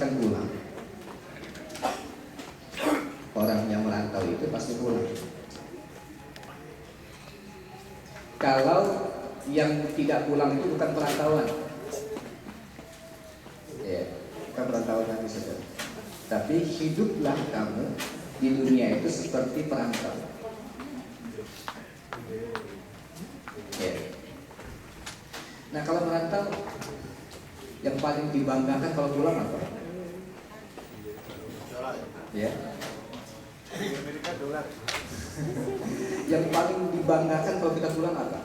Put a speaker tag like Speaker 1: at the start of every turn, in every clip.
Speaker 1: akan pulang. Orang yang merantau itu pasti pulang. Kalau yang tidak pulang itu bukan perantauan, ya, bukan perantauan lagi saja. Tapi hiduplah kamu di dunia itu seperti perantau. Ya. Nah, kalau merantau yang paling dibanggakan kalau pulang apa? Ya. Yang paling dibanggakan kalau kita pulang apa?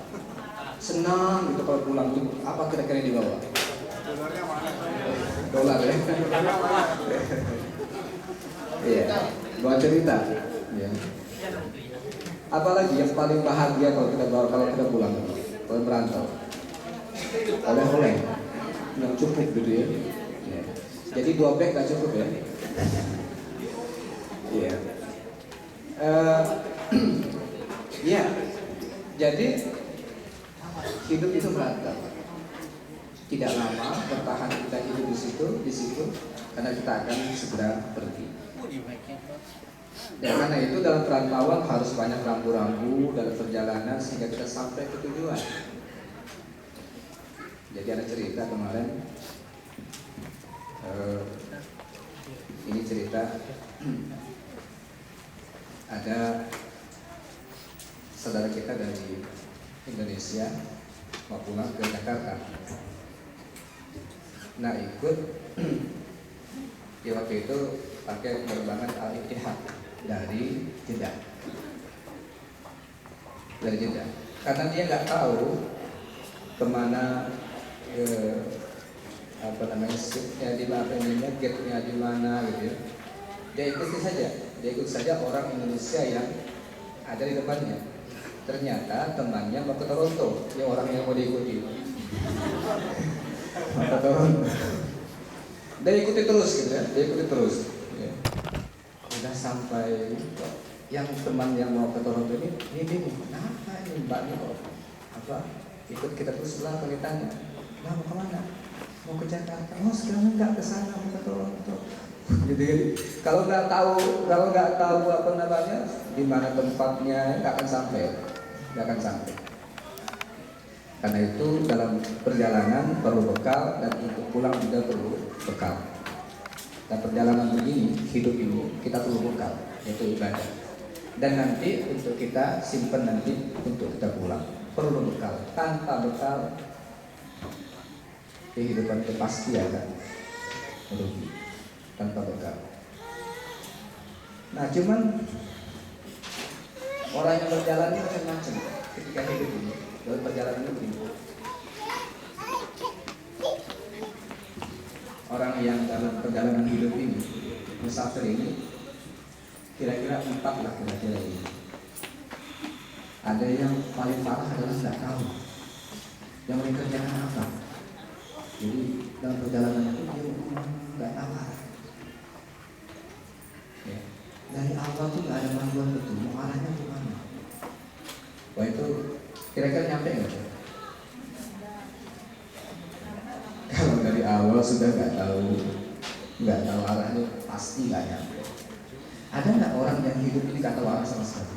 Speaker 1: Senang gitu kalau pulang itu apa kira-kira yang dibawa? Dolar ya. Iya, bawa cerita. Ya. Apalagi yang paling bahagia kalau kita pulang, kalau merantau? Oleh-oleh yang cukup gitu ya. Ya. Jadi 2 bag gak cukup ya. Iya. Ya, jadi hidup itu merantau. Tidak lama bertahan kita hidup di situ, karena kita akan segera pergi. Dan karena itu dalam perantauan harus banyak rambu-rambu dalam perjalanan sehingga kita sampai ke tujuan. Jadi ada cerita kemarin, ini cerita ada saudara kita dari Indonesia mau pulang ke Jakarta. Nah, ikut di waktu itu pakai penerbangan Al-Ittihad dari Jeddah. Karena dia nggak tahu kemana, seatnya di mana, gate-nya di mana gitu ya. Dia ikut saja orang Indonesia yang ada di depannya. Ternyata temannya mau ke Toronto, yang orang yang mau diikuti. Dia ikuti terus gitu ya, Ya. Udah sampai yang teman yang mau ke Toronto ini kenapa ini Mbak ini kok ikut kita terus sebelah kali tanya, Mbak mau kemana? Mau ke Jakarta? Oh sekarang nggak ke sana, mau ke Toronto. Gitu. Kalau nggak tahu di mana tempatnya nggak akan sampai. Karena itu dalam perjalanan perlu bekal dan untuk pulang juga perlu bekal. Dan perjalanan begini, hidup ini kita perlu bekal, yaitu ibadah. Dan nanti untuk kita simpan nanti untuk kita pulang perlu bekal. Tanpa bekal kehidupan itu pasti akan merugi. Tanpa bekal. Nah, cuman orang yang berjalan ini macam-macam ketika hidup ini. Dalam perjalanan ini, orang yang dalam perjalanan hidup ini, musafir ini, kira-kira 4 lah kira-kira ini. Ada yang paling parah adalah tidak tahu yang mereka kerjakan apa. Jadi dalam perjalanan itu dia nggak tahu arah. Ya. Dari awal tuh nggak ada panduan betul, mau arahnya kemana. Wah itu kira-kira nyampe nggak? Kalau dari awal sudah nggak tahu arahnya, pasti nggak nyampe. Ada nggak orang yang hidup ini nggak tahu arah sama sekali?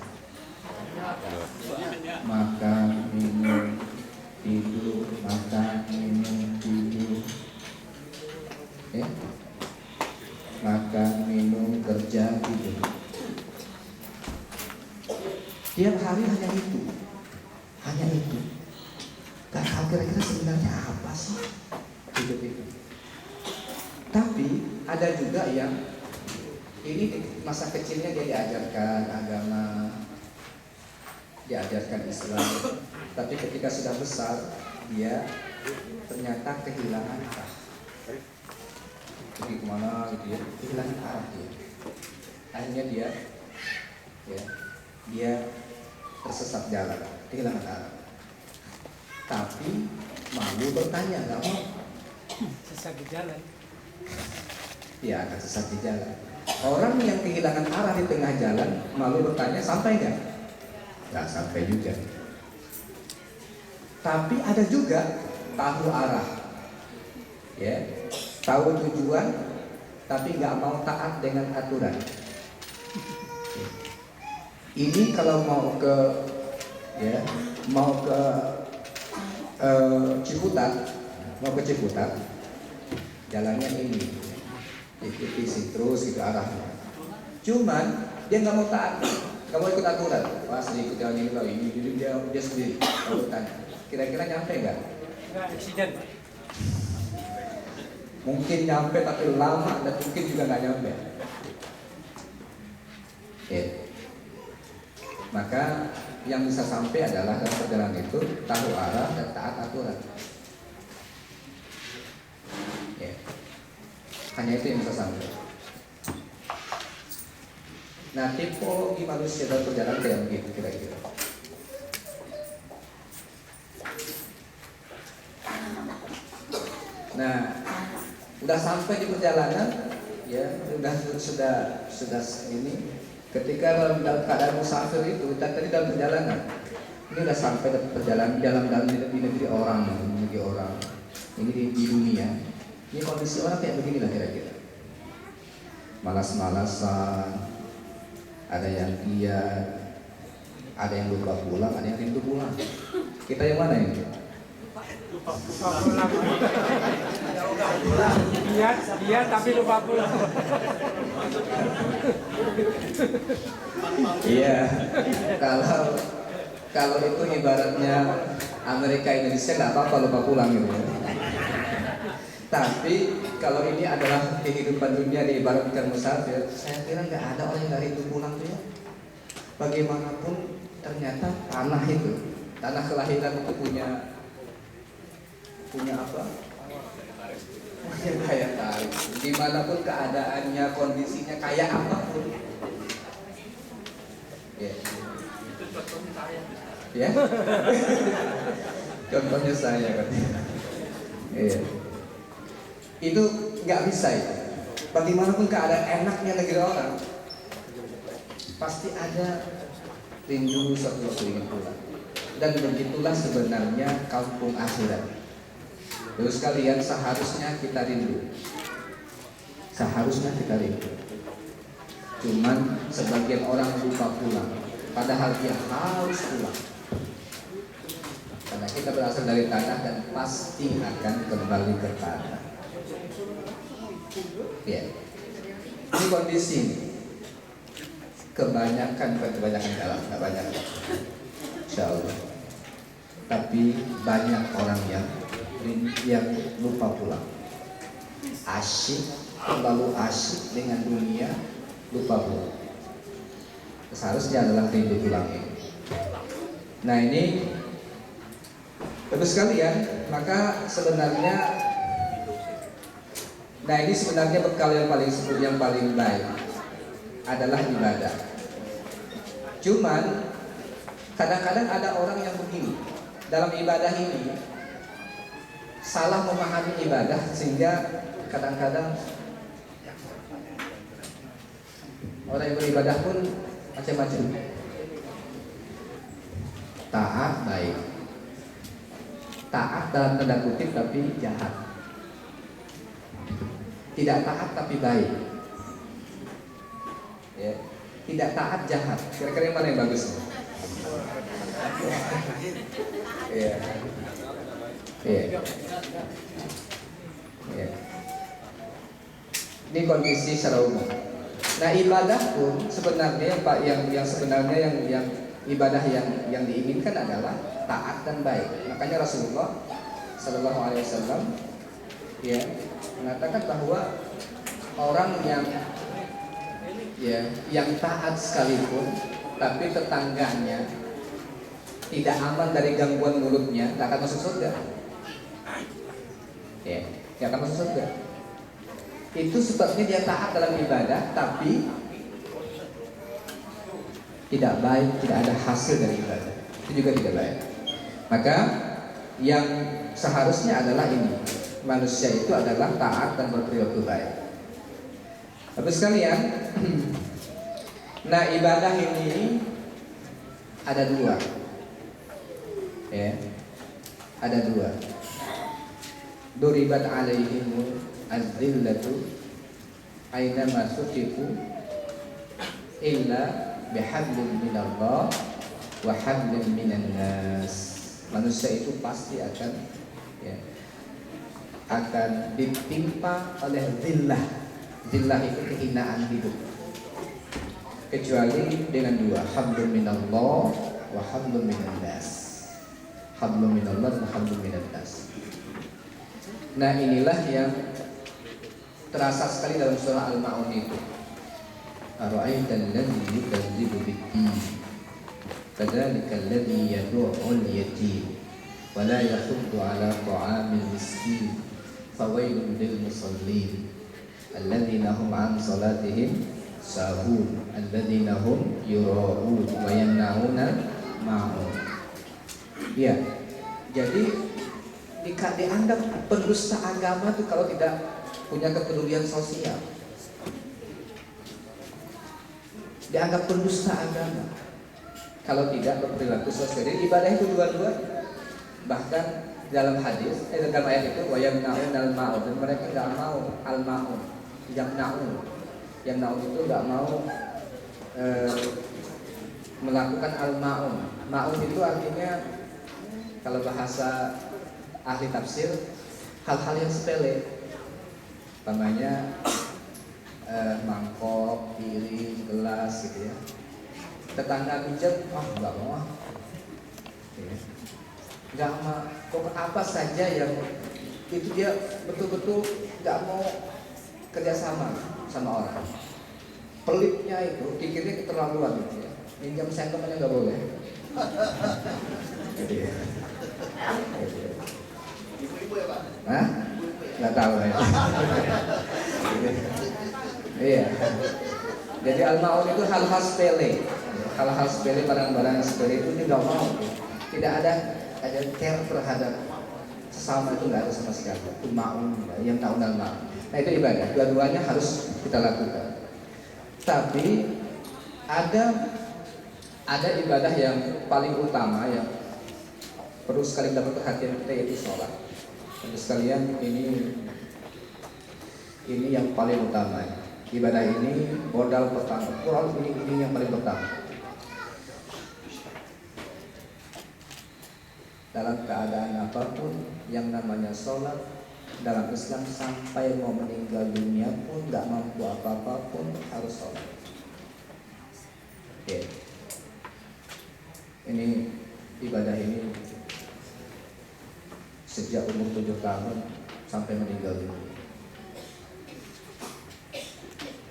Speaker 1: Makan, minum, tidur, makan, minum, tidur. Makan, minum, kerja, tidur. Tiap hari hanya itu. Gak tahu kira-kira sebenarnya apa sih hidup itu. Tapi ada juga yang ini masa kecilnya dia diajarkan agama, diajarkan Islam, tapi ketika sudah besar dia ternyata kehilangan arah. Pergi kemana gitu ya, kehilangan arah dia. Akhirnya dia tersesat jalan, kehilangan arah. Tapi malu bertanya, nggak mau.
Speaker 2: Sesat di jalan.
Speaker 1: Ya akan sesat di jalan. Orang yang kehilangan arah di tengah jalan malu bertanya, sampai nggak? Nggak sampai juga. Tapi ada juga tahu arah, ya, tahu tujuan, tapi nggak mau taat dengan aturan. Ini kalau mau ke Ciputat, jalannya ini ikuti terus gitu arahnya. Cuman dia nggak mau taat, nggak mau ikut aturan. Pas ikut jalan ini loh, ini dia sendiri. Kalau tanya, kira-kira nyampe nggak?
Speaker 2: Enggak eksiden.
Speaker 1: Mungkin nyampe tapi lama dan mungkin juga nggak nyampe. Maka yang bisa sampai adalah dalam perjalanan itu tahu arah dan taat aturan. Hanya itu yang bisa sampai. Nah, tipologi manusia dalam perjalanan kayak begitu kira-kira. Nah, udah sampai di perjalanan, ya, sudah ini. Ketika dalam keadaan musafir itu, tadi dalam perjalanan, ini udah sampai di perjalanan dalam di negeri orang, ini di dunia. Ini kondisi orang kayak beginilah kira-kira. Malas-malasan, ada yang ada yang lupa pulang, ada yang rindu pulang. Kita yang mana ini?
Speaker 2: Lupa pulang. Dia tapi lupa pulang.
Speaker 1: Iya. Kalau itu ibaratnya Amerika Indonesia nggak apa-apa lupa pulang gitu. Tapi kalau ini adalah kehidupan dunia diibaratkan musafir, saya kira nggak ada orang yang dari itu pulang tuh ya. Bagaimanapun ternyata tanah kelahiran itu punya apa? Punya daya tarik. Dimanapun keadaannya, kondisinya kayak apapun. Ya. Ya. Contohnya saya katanya. Iya. Itu nggak bisa itu. Bagaimanapun keadaan enaknya negeri orang, pasti ada rindu suatu waktu ingin pulang. Dan begitulah sebenarnya kampung akhirat. Terus kalian seharusnya kita rindu. Cuman sebagian orang lupa pulang, padahal dia harus pulang. Karena kita berasal dari tanah dan pasti akan kembali ke tanah. Ya, ini kondisi ini. Kebanyakan dalam, nggak banyak, insya Allah. Tapi banyak orang yang lupa pulang. Terlalu asyik dengan dunia, lupa pulang. Seharusnya adalah rindu pulang ini. Nah ini, terus sekalian, maka sebenarnya. Nah ini sebenarnya bekal yang paling baik adalah ibadah. Cuman kadang-kadang ada orang yang begini dalam ibadah ini salah memahami ibadah sehingga kadang-kadang orang yang beribadah pun macam-macam. Taat baik, taat dalam tanda kutip tapi jahat. Tidak taat tapi baik, ya. Tidak taat jahat. Kira-kira yang mana yang bagus? Iya. Ini kondisi secara umum. Nah ibadah pun sebenarnya Pak yang ibadah yang diinginkan adalah taat dan baik. Makanya Rasulullah Sallallahu Alaihi Wasallam ya mengatakan bahwa orang yang taat sekalipun tapi tetangganya tidak aman dari gangguan mulutnya, tak akan masuk surga. Ya, tidak akan masuk surga. Itu sebabnya dia taat dalam ibadah tapi tidak baik, tidak ada hasil dari ibadah. Itu juga tidak baik. Maka yang seharusnya adalah ini. Manusia itu adalah taat dan berperilaku baik. Bapak sekalian, nah ibadah ini ada dua, ya, ada dua. Duribat alaihimu az-zillatu aina masuqifu illa bihablin minallah wa hablin minan nas. Manusia itu pasti akan akan ditimpa oleh zillah. Zillah itu kehinaan hidup. Kecuali dengan dua, hablum minallah wa hablum minan nas. Hablum minallah wa hablum minan nas. Nah, inilah yang terasa sekali dalam surah Al-Ma'un itu. Ara'aital ladzi yukadzibu bid-din fadzalikal ladzi yad'ul yatim wa la yahuddu 'ala ta'amil miskin fawailun lil musallin alladzina hum 'an salatihim sahun alladzina hum yura'un wa yamna'una ma'un. Ya, jadi dianggap pendusta agama tuh kalau tidak punya kepedulian sosial, dianggap pendusta agama kalau tidak berperilaku sosial. Jadi ibadah itu dua-dua. Bahkan dalam hadis, dalam ayat itu wayamnaun al-ma'un, dan mereka nggak mau al-ma'un, yamnaun itu nggak mau melakukan al-ma'un. Ma'un itu artinya kalau bahasa ahli tafsir hal-hal yang sepele, namanya mangkok, piring, gelas gitu ya. Tetangga pinjam, nggak mau nggak mau. Kok apa saja yang itu dia betul-betul nggak mau kerjasama sama orang. Pelitnya itu, kikirnya keterlaluan gitu ya. Pinjam sendok aja nggak boleh. Gitu ya.
Speaker 3: Ibu-ibu ya Pak?
Speaker 1: Hah? Nggak tahu ya. Iya. Jadi al-ma'un itu hal-hal sepele, hal-hal sepele, barang-barang sepele itu dia nggak mau. Tidak ada care terhadap sesama, itu nggak ada sama sekali. Itu ma'un, yang tahu al-ma'un. Nah itu ibadah. Dua-duanya harus kita lakukan. Tapi ada ibadah yang paling utama yang perlu sekali dapat perhatian kita, yaitu sholat. Tentu sekalian, ini yang paling utama. Ibadah ini modal pertama. Quran ini yang paling pertama. Dalam keadaan apapun, yang namanya sholat dalam Islam sampai mau meninggal dunia pun nggak mampu apa-apa pun harus sholat. Oke. Ini ibadah ini sejak umur 7 tahun sampai meninggal dunia.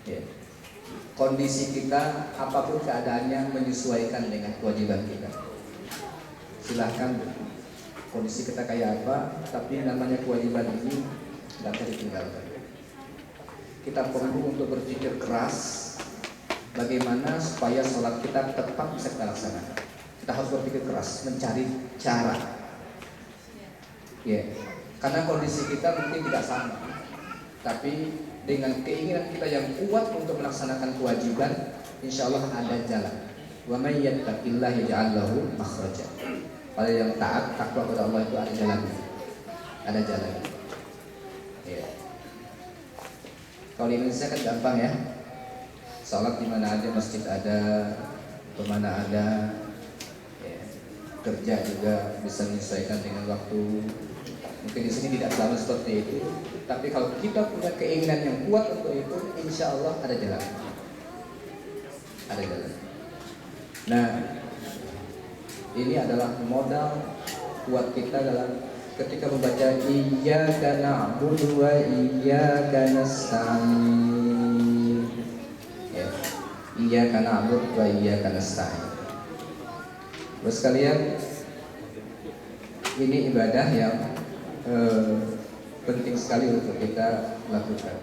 Speaker 1: Ya. Kondisi kita apapun keadaannya menyesuaikan dengan kewajiban kita. Silahkan kondisi kita kayak apa, tapi namanya kewajiban ini tidak bisa ditinggalkan. Kita perlu untuk berpikir keras bagaimana supaya sholat kita tetap bisa kita laksanakan. Kita harus berpikir keras, mencari cara. Ya, karena kondisi kita mungkin tidak sama, tapi dengan keinginan kita yang kuat untuk melaksanakan kewajiban, insya Allah ada jalan. Wa may yattaqillaha yaj'al lahu makhraja. Pada yang taat, takwa kepada Allah itu ada jalan. Ada jalan. Ya. Kalau di Indonesia kan gampang ya. Salat di mana aja, masjid ada, kemana ada. Ya. Kerja juga bisa menyesuaikan dengan waktu. Mungkin di sini tidak selalu seperti itu, tapi kalau kita punya keinginan yang kuat untuk itu, insya Allah ada jalan. Ada jalan. Nah, ini adalah modal buat kita dalam ketika membaca Iyyaka na'budu wa iyyaka nasta'in. Ya. Iyyaka na'budu wa iyyaka nasta'in. Terus sekalian, ini ibadah yang penting sekali untuk kita lakukan.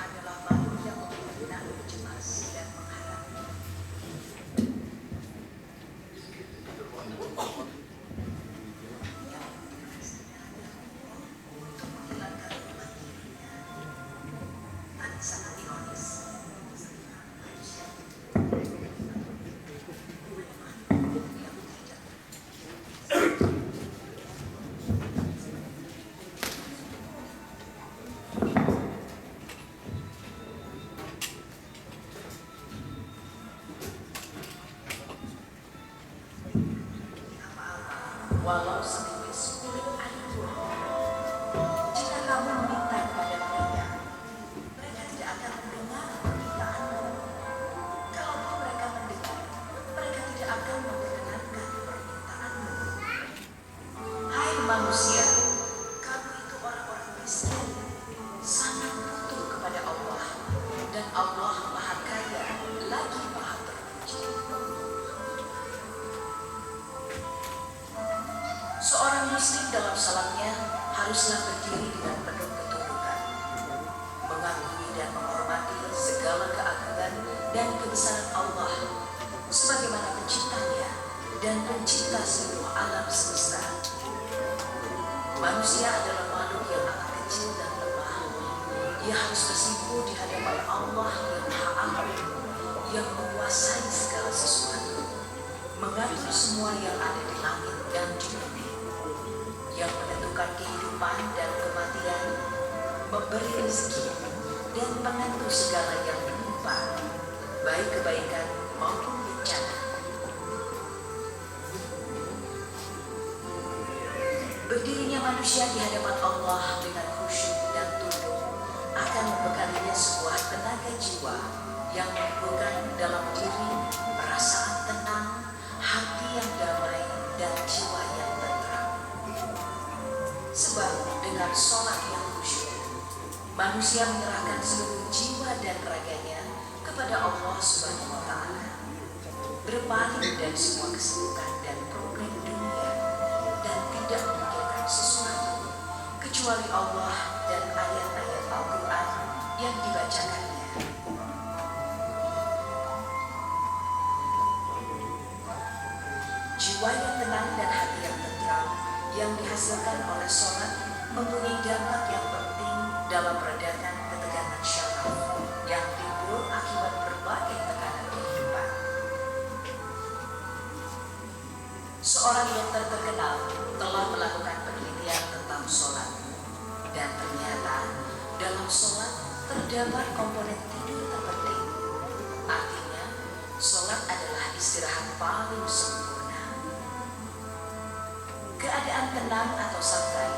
Speaker 3: adalah makhluk yang memiliki benak, cemas, dan mengharap. Untuk menghilangkan beban dirinya, dan sangat ironis. Walau setipis kulit air pun, jika kamu meminta kepada mereka, mereka tidak akan mendengar permintaanmu. Kalaupun mereka mendengar, mereka tidak akan memperkenankan permintaanmu. Hai manusia, kamu itu orang-orang miskin, sangat butuh kepada Allah, dan Allah Maha Kaya lagi Maha Terpuji. Seorang muslim dalam salatnya haruslah berdiri dengan penuh ketundukan, mengakui dan menghormati segala keagungan dan kebesaran Allah sebagaimana penciptanya dan pencipta seluruh alam semesta. Manusia adalah makhluk yang amat kecil dan lemah. Ia harus bersimpuh di hadapan Allah yang Maha Agung, yang menguasai segala sesuatu, mengatur semua yang ada di langit dan di bumi, yang menentukan kehidupan dan kematian, memberi rezeki, dan menentu segala yang menimpa, baik kebaikan maupun bencana. Berdirinya manusia di hadapan Allah dengan khusyuk dan tunduk akan membekalinya sebuah tenaga jiwa yang menimbulkan dalam diri perasaan tenang, hati yang damai, dan jiwa yang tenteram. Sebab dengan sholat yang khusyuk, manusia menyerahkan seluruh jiwa dan raganya kepada Allah Subhanahu wa Ta'ala, berpaling dari semua kesibukan dan problem dunia, dan tidak memikirkan sesuatu kecuali Allah dan ayat-ayat Al-Quran yang dibacakannya. Jiwa yang tenang dan hati yang tentram yang dihasilkan oleh sholat mempunyai dampak yang penting dalam meredakan ketegangan syaraf yang timbul akibat berbagai tekanan kehidupan. Seorang dokter terkenal telah melakukan penelitian tentang sholat, dan ternyata dalam sholat terdapat komponen tidur terpenting. Artinya, sholat adalah istirahat paling sempurna. Keadaan tenang atau santai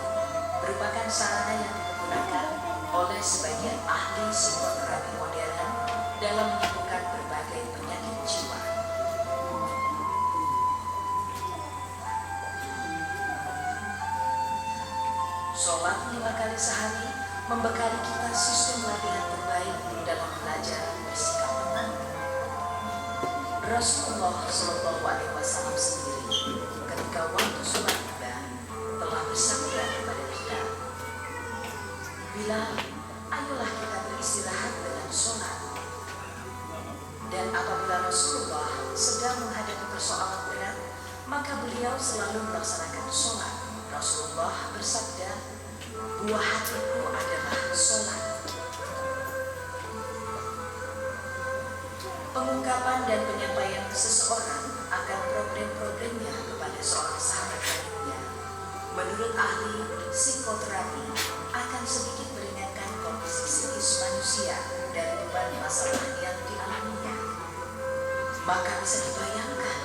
Speaker 3: merupakan sarana yang digunakan oleh sebagian ahli psikoterapi modern dalam menyembuhkan berbagai penyakit jiwa. Sholat 5 kali sehari membekali kita sistem latihan terbaik dalam belajar bersikap tenang. Rasulullah SAW sendiri ketika waktu sholat tiba telah bersabda kepada kita, "Bilal, ayolah kita beristirahat dengan sholat." Dan apabila Rasulullah sedang menghadapi persoalan berat, maka beliau selalu melaksanakan sholat. Rasulullah bersabda, "Buah hatiku adalah sholat." Pengungkapan dan penyampaian seseorang akan problem-problemnya kepada seorang sahabat lainnya, menurut ahli psikoterapi, akan sedikit meringankan kondisi psikis manusia dari beban masalah yang dialaminya. Maka bisa dibayangkan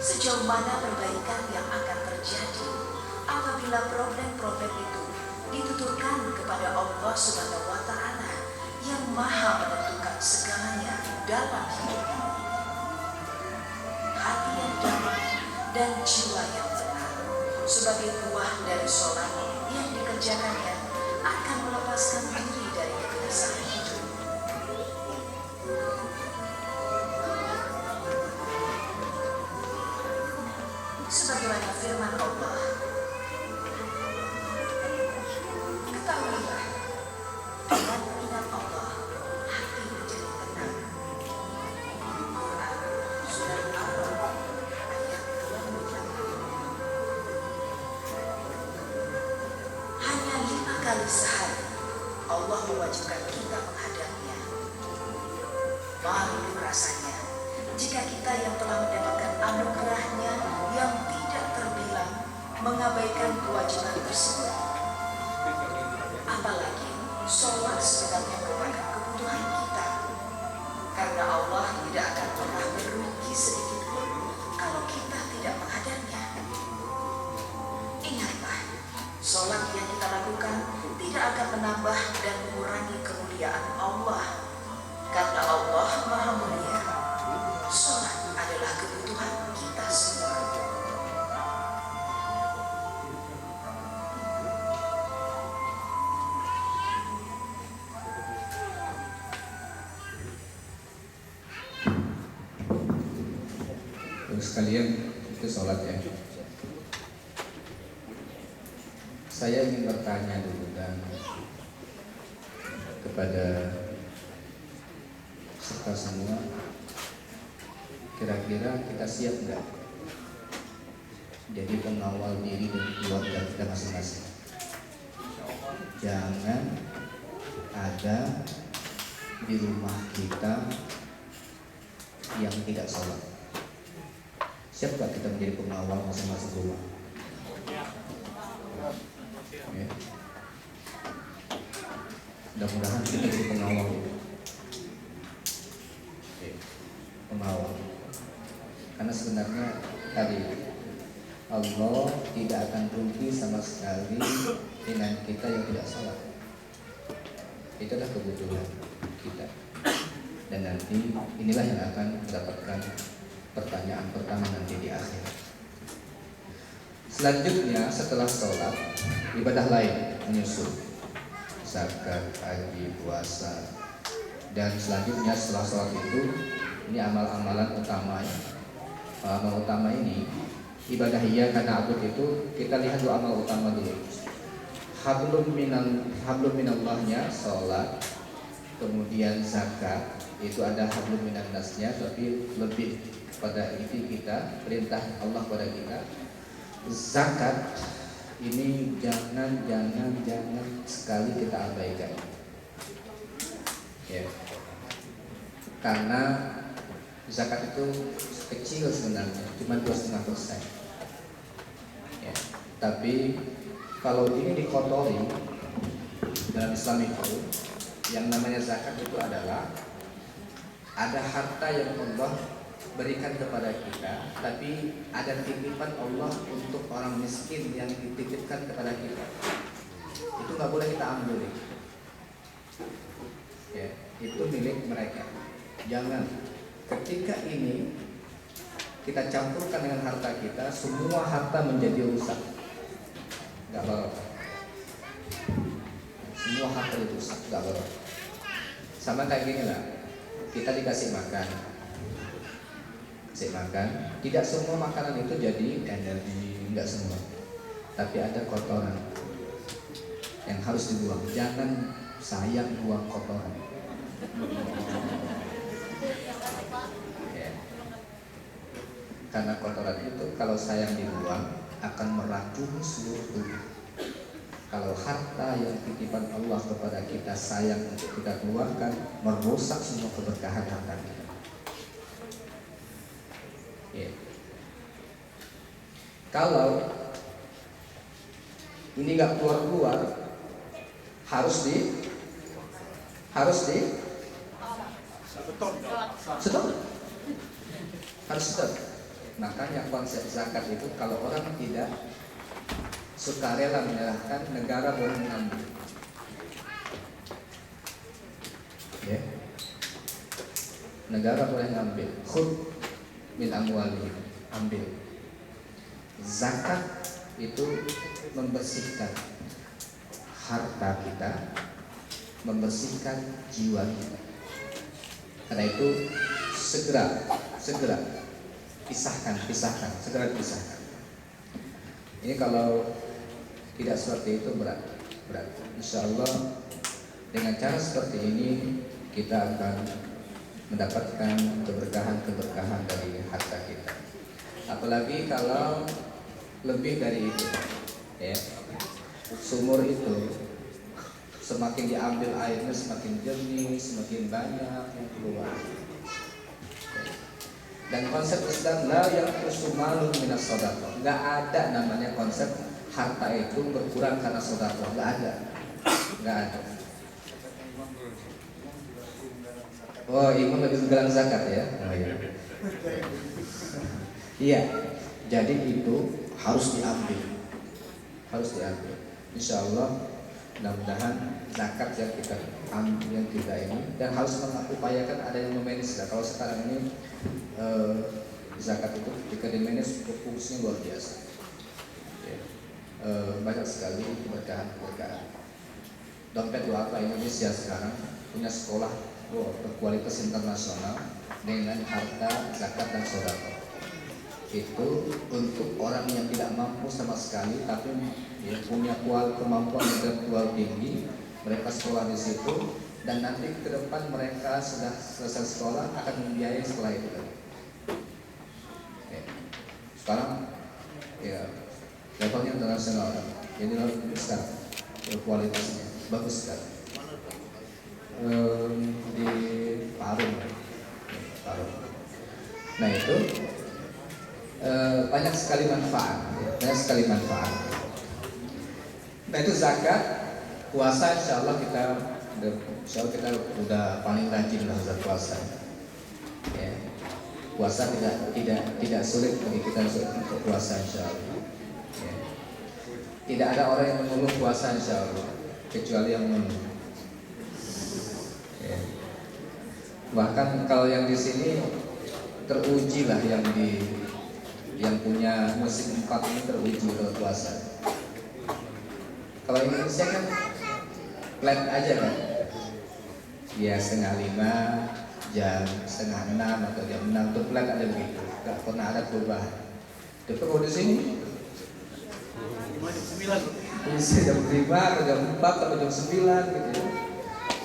Speaker 3: sejauh mana perbaikan yang akan terjadi apabila problem-problem itu dituturkan kepada Allah Subhanahu wa Ta'ala yang Maha menentukan segalanya dalam hidup ini. Hati yang damai dan jiwa yang tenang sebagai buah dari sholat yang dikerjakannya akan melepaskan diri dari kebinasaan hidup. Sebagaimana firman Allah, kali sehari Allah mewajibkan kita menghadapnya. Malu rasanya jika kita yang telah mendapatkan anugerahnya yang tidak terbilang mengabaikan kewajiban tersebut. Apalagi sholat sebenarnya merupakan kebutuhan kita, karena Allah tidak akan pernah merugi sedikit pun kalau kita tidak menghadapnya. Ingatlah, sholat yang kita lakukan tidak akan menambah dan mengurangi kemuliaan Allah, karena Allah Maha Mulia. Sholat adalah kebutuhan kita semua.
Speaker 1: Terus kalian itu sholat ya. Saya ingin bertanya dulu dan kepada serta semua, kira-kira kita siap nggak jadi pengawal diri dan keluarga kita masing-masing? Jangan ada di rumah kita yang tidak sholat. Siap gak kita menjadi pengawal masing-masing rumah? Ya. Mudah-mudahan kita jadi pengawal. Pengawal. Karena sebenarnya tadi Allah tidak akan rugi sama sekali dengan kita yang tidak sholat. Itu adalah kebutuhan kita. Dan nanti inilah yang akan mendapatkan pertanyaan pertama nanti di akhir. Selanjutnya setelah sholat, ibadah lain menyusul, zakat, haji, puasa, dan selanjutnya setelah sholat itu, ini amal-amalan utamanya. Amal utama ini ibadah iyyaka na'budu itu kita lihat dulu amal utama dulu. Hablum minallahnya sholat, kemudian zakat, itu ada hablum minannasnya, tapi lebih pada itu kita perintah Allah pada kita. Zakat ini jangan sekali kita abaikan, ya. Karena zakat itu kecil sebenarnya, cuma 2,5%. Ya. Tapi kalau ini dikotori dalam Islam itu, yang namanya zakat itu adalah ada harta yang Allah berikan kepada kita, tapi ada titipan Allah untuk orang miskin yang dititipkan kepada kita. Itu nggak boleh kita ambil. Ya, itu milik mereka. Jangan ketika ini kita campurkan dengan harta kita, semua harta menjadi rusak. Nggak barokah. Semua harta itu rusak, nggak barokah. Sama kayak gini lah, kita dikasih makan. Tidak semua makanan itu jadi energi, enggak semua. Tapi ada kotoran yang harus dibuang. Jangan sayang buang kotoran. Ya. Karena kotoran itu kalau sayang dibuang akan meracuni seluruh tubuh. Kalau harta yang titipan Allah kepada kita sayang untuk kita keluarkan, merusak semua keberkahan harta kita. Ya. Kalau ini nggak keluar harus di stop. Harus stop. Makanya konsep zakat itu kalau orang tidak sukarela menyerahkan, negara boleh mengambil. Ya. Negara boleh mengambil. Khud min amwalihim, ambil. Zakat itu membersihkan harta kita, membersihkan jiwa kita. Karena itu segera pisahkan, segera pisahkan. Ini kalau tidak seperti itu berat. Insya Allah dengan cara seperti ini kita akan mendapatkan keberkahan dari harta kita. Apalagi kalau lebih dari itu, ya. Sumur itu Semakin diambil airnya semakin jernih, semakin banyak yang keluar. Dan konsep Islam la yanqusu malun minas shadaqah. Enggak ada namanya konsep harta itu berkurang karena sedekah, enggak ada. Enggak ada. Oh, imam lebih menggalang zakat ya. Oh, iya. Iya. Jadi itu harus diambil. Harus diambil. Insya Allah mudah-mudahan zakat yang kita ambil, yang kita ini, dan harus mengupayakan ada yang memanage. Kalau sekarang ini zakat itu ketika dimanage fungsinya luar biasa ya. Banyak sekali keberkahan. Dompet Duafa Indonesia sekarang punya sekolah berkualitas internasional dengan harta zakat dan sedekah. Itu untuk orang yang tidak mampu sama sekali tapi ya, punya kemampuan intelektual tinggi, mereka sekolah di situ, dan nanti ke depan mereka sudah selesai sekolah akan membiayai sekolah itu. Sekarang ya levelnya internasional, jadi lebih besar kualitasnya, bagus sekali. Di Parung. Nah itu banyak sekali manfaat, banyak sekali manfaat. Nah itu zakat, puasa, insya Allah kita udah paling rajin lah puasa. Ya. Puasa tidak sulit bagi kita untuk puasa, insya Allah. Ya. Tidak ada orang yang mengeluh puasa, insya Allah, kecuali yang mengeluh. Ya. Bahkan kalau yang di sini teruji lah yang punya musik 4 ini teruji kalau puasa. Kalau Indonesia kan flat aja kan, ya 4:30, jam 5:30 atau jam 6 tuh flat ada begitu, nggak pernah ada perubahan. Tapi kalau di sini bisa jam 5 atau jam 4 atau jam 9 gitu.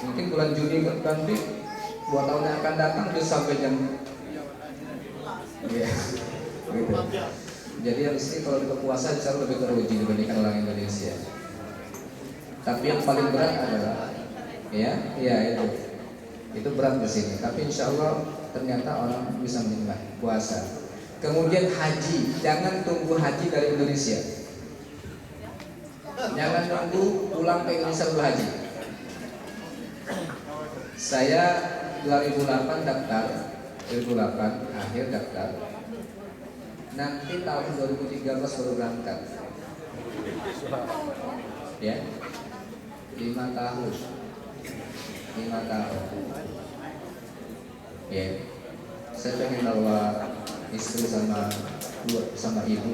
Speaker 1: Mungkin bulan Juni nanti 2 tahun yang akan datang bisa sampai jam ya, gitu. Jadi yang di sini kalau kita puasa bisa lebih teruji dibandingkan orang Indonesia. Tapi yang paling berat adalah itu berat di sini. Tapi insya Allah ternyata orang bisa menikmati puasa. Kemudian haji, jangan tunggu haji dari Indonesia. Jangan tunggu pulang ke Indonesia dulu haji. Saya 2008 daftar, 2008 akhir daftar. Nanti tahun 2013 baru berangkat. Ya. 5 tahun. Ya. Saya pengen bawa istri sama ibu.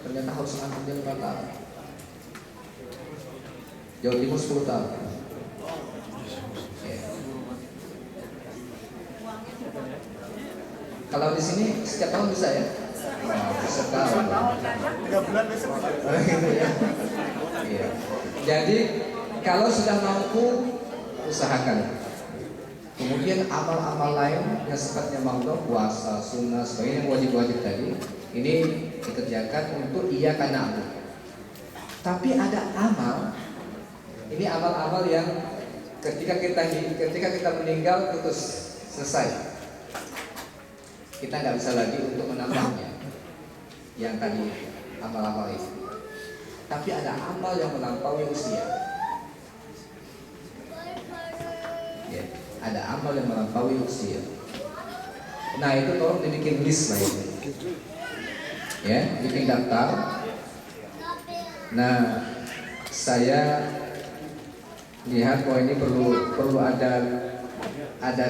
Speaker 1: Ternyata harus ngambil 5 tahun. Jawa Timur 10 tahun. Ya. Kalau di sini setiap tahun bisa ya? Bisa tahun.
Speaker 4: 3 bulan besok bisa.
Speaker 1: Gitu ya. Iya. Jadi kalau sudah mampu usahakan. Kemudian amal-amal lain yang sifatnya makruh, puasa, sunnah, sebagainya yang wajib-wajib tadi, ini dikerjakan untuk iya karena aku. Tapi ada amal, ini amal-amal yang ketika kita meninggal putus, selesai. Kita nggak bisa lagi untuk menambahnya. Yang tadi amal-amal itu. Tapi ada amal yang melampaui usia. Ya, ada amal yang melampaui usia. Nah itu tolong dibikin list lah itu. Ya, bikin daftar. Nah, saya lihat bahwa ini perlu ada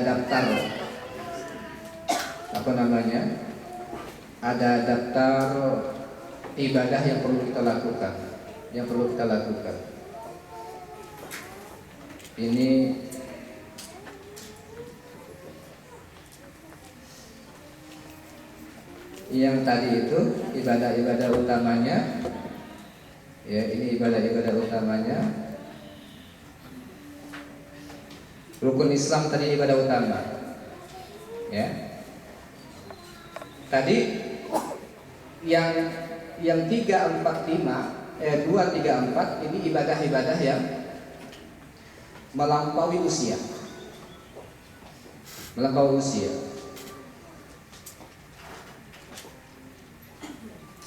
Speaker 1: daftar ada daftar ibadah yang perlu kita lakukan. Ini yang tadi itu ibadah-ibadah utamanya. Ya, ini ibadah-ibadah utamanya. Rukun Islam tadi ibadah utama. Ya. Tadi yang 3, 4, 5, 2, 3, 4 ini ibadah-ibadah yang melampaui usia. Melampaui usia.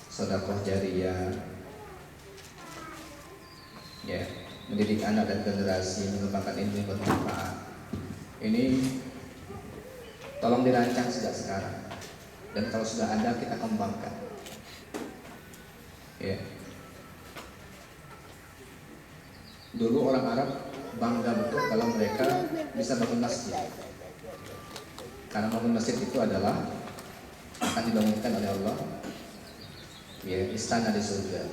Speaker 1: Sedekah jariyah, ya, mendidik anak dan generasi, mengembangkan ilmu yang bermanfaat. Ini tolong dirancang sejak sekarang. Dan kalau sudah ada, kita kembangkan. Ya. Dulu orang Arab bangga betul kalau mereka bisa bangun masjid. Karena bangun masjid itu adalah akan dibangunkan oleh Allah, ya, istana di surga.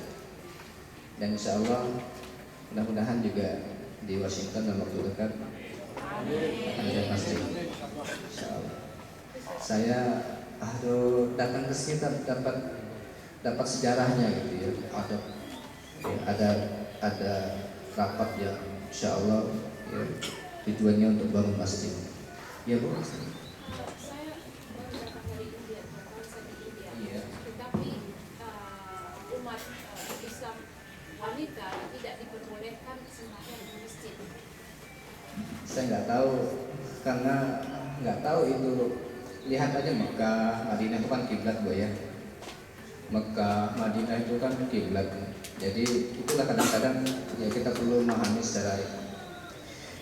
Speaker 1: Dan insya Allah mudah-mudahan juga di Washington dalam waktu dekat akan ada masjid. Insya Allah. Saya datang ke sini dapat sejarahnya gitu ya. Ada rapat yang insya Allah ya, tujuannya untuk bangun masjid. Ya Bu.
Speaker 5: Saya baru datang dari India, bangsa di India.
Speaker 1: Iya.
Speaker 5: Tetapi umat Islam wanita tidak diperbolehkan sembahyang di masjid.
Speaker 1: Saya nggak tahu karena nggak tahu itu. Lihat aja Mekah, Madinah itu kan kiblat Bu ya. Mekah, Madinah itu kan kiblat. Jadi itulah kadang-kadang ya kita perlu memahami secara itu.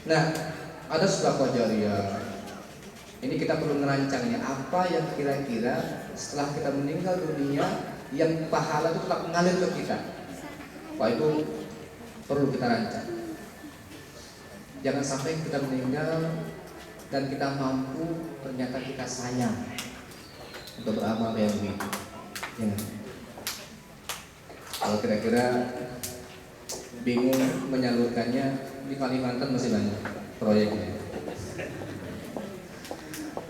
Speaker 1: Nah, ada sedekah jariyah. Ini kita perlu merancangnya. Apa yang kira-kira setelah kita meninggal dunia yang pahala itu tetap mengalir ke kita. Wah, itu perlu kita rancang. Jangan sampai kita meninggal dan kita mampu, ternyata kita sayang untuk beramal kayak begitu. Ya. Kalau kira-kira bingung menyalurkannya, di Kalimantan masih banyak proyeknya.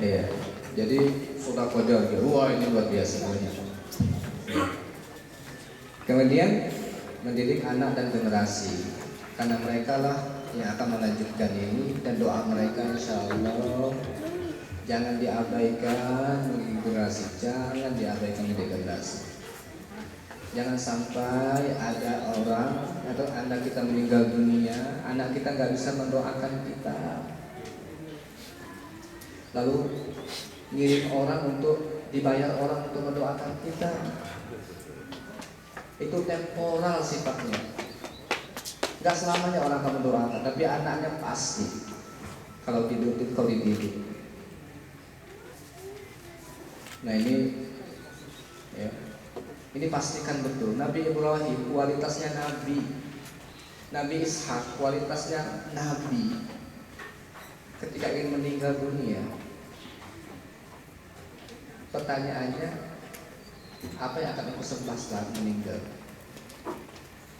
Speaker 1: Iya. Jadi sedekah jariyah, wah ini luar biasa banyak. Kemudian mendidik anak dan generasi, karena mereka lah yang akan melanjutkan ini, dan doa mereka insya Allah jangan diabaikan generasi, jangan diabaikan generasi. Jangan sampai ada orang atau anak kita meninggal dunia, anak kita nggak bisa mendoakan kita, lalu ngirim orang untuk dibayar orang untuk mendoakan kita. Itu temporal sifatnya. Gak selamanya orang akan mendoakan, tapi anaknya pasti kalau dididik. Nah ini, ya, ini pastikan betul. Nabi Ibrahim kualitasnya nabi, Nabi Ishak kualitasnya nabi. Ketika ingin meninggal dunia, pertanyaannya, apa yang akan aku sembah setelah meninggal?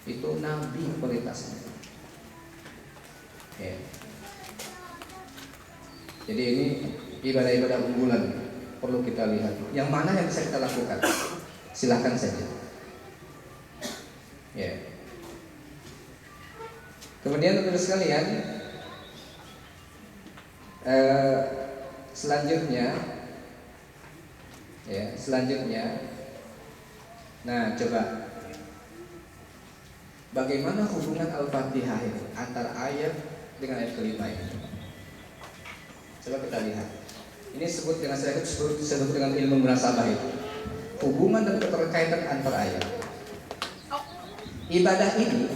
Speaker 1: Itu nabi kualitasnya. Ya. Jadi ini ibadah-ibadah unggulan perlu kita lihat. Yang mana yang bisa kita lakukan? Silahkan saja. Ya. Kemudian teman-teman sekalian, selanjutnya, nah coba. Bagaimana hubungan Al-Fatihah ini antara ayat dengan ayat kelima ini? Coba kita lihat. Ini disebut dengan ilmu munasabah itu. Hubungan dan keterkaitan antara ayat. Ibadah ini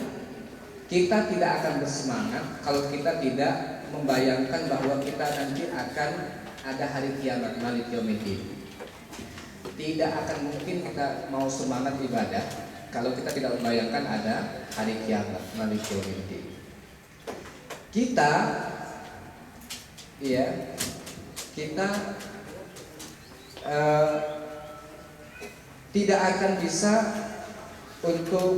Speaker 1: kita tidak akan bersemangat kalau kita tidak membayangkan bahwa kita nanti akan ada hari kiamat, malik yaumiddin. Tidak akan mungkin kita mau semangat ibadah kalau kita tidak membayangkan ada hari kiamat, malik yaumiddin. Kita tidak akan bisa untuk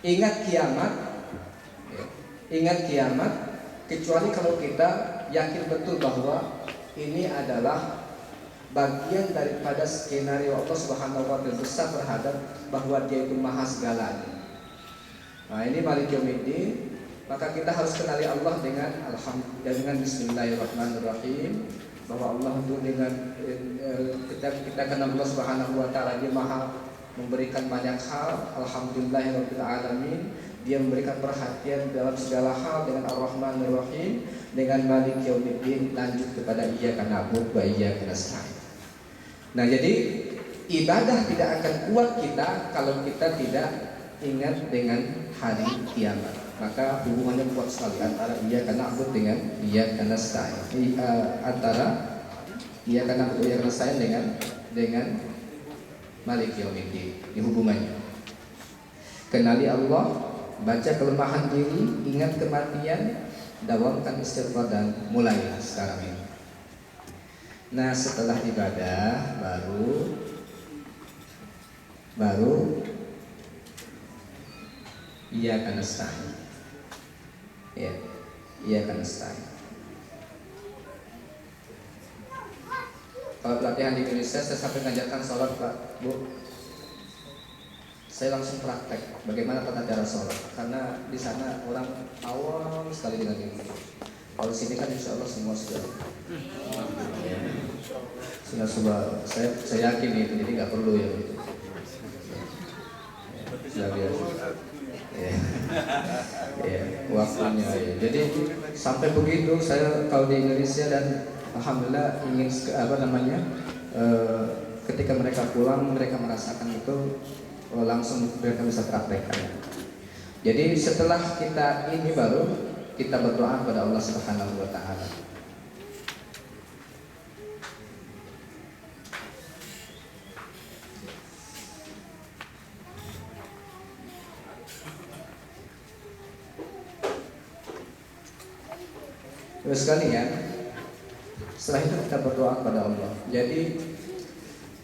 Speaker 1: ingat kiamat kecuali kalau kita yakin betul bahwa ini adalah bagian daripada skenario Allah Subhanahu wa taala besar terhadap bahwa Dia itu maha segalanya. Nah, ini malik yaumiddin, maka kita harus kenali Allah dengan bismillahirrahmanirrahim, bahwa Allah itu dengan kita kenal Allah Subhanahu wa taala, Dia maha memberikan banyak hal. Alhamdulillahirabbil alamin. Dia memberikan perhatian dalam segala hal dengan Ar-Rahmanir Rahim, dengan Malik Yaumiddin, lanjut kepada Iyyaka na'budu wa iyyaka nasta'in. Nah, jadi ibadah tidak akan kuat kita kalau kita tidak ingat dengan hari kiamat. Maka hubungannya kuat sekali antara Iyyaka na'budu dengan Iyyaka nasta'in. Antara Iyyaka na'budu wa iyyaka nasta'in dengan Malik Yaumiddin, di hubungannya. Kenali Allah, baca kelemahan diri, ingat kematian, dawamkan istighfar, dan mulailah sekarang ini. Nah, setelah ibadah baru Iyyaka nasta'in. Ya, Iyyaka nasta'in. Kalau pelatihan di Indonesia, saya sampai mengajarkan sholat, Pak, Bu. Saya langsung praktek bagaimana tata cara sholat, karena di sana orang awam sekali dengan ini. Kalau sini kan insya Allah semua sudah saya yakin itu, jadi nggak perlu ya itu. Sudah biasa. Ya, waktunya ya. Jadi sampai begitu saya kalau di Indonesia, dan alhamdulillah ingin ketika mereka pulang mereka merasakan itu. Langsung mereka bisa praktekkan. Jadi setelah kita ini baru kita berdoa kepada Allah Subhanahu wa taala. Terus sekalian, setelah itu kita berdoa kepada Allah. Jadi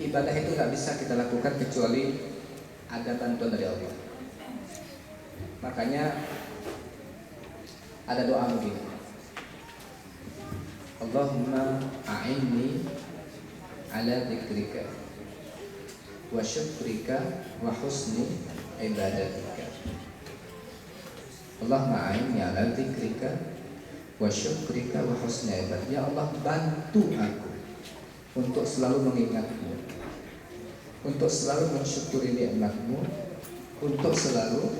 Speaker 1: ibadah itu nggak bisa kita lakukan kecuali ada bantuan dari Allah. Makanya ada doa begini, Allahumma a'inni ala dzikrika wa syukrika wa husni ibadatika. Allahumma a'inni ala dzikrika wa syukrika wa husni ibadatika. Ya Allah, bantu aku untuk selalu mengingatmu, untuk selalu mensyukuri nikmat-Mu, untuk selalu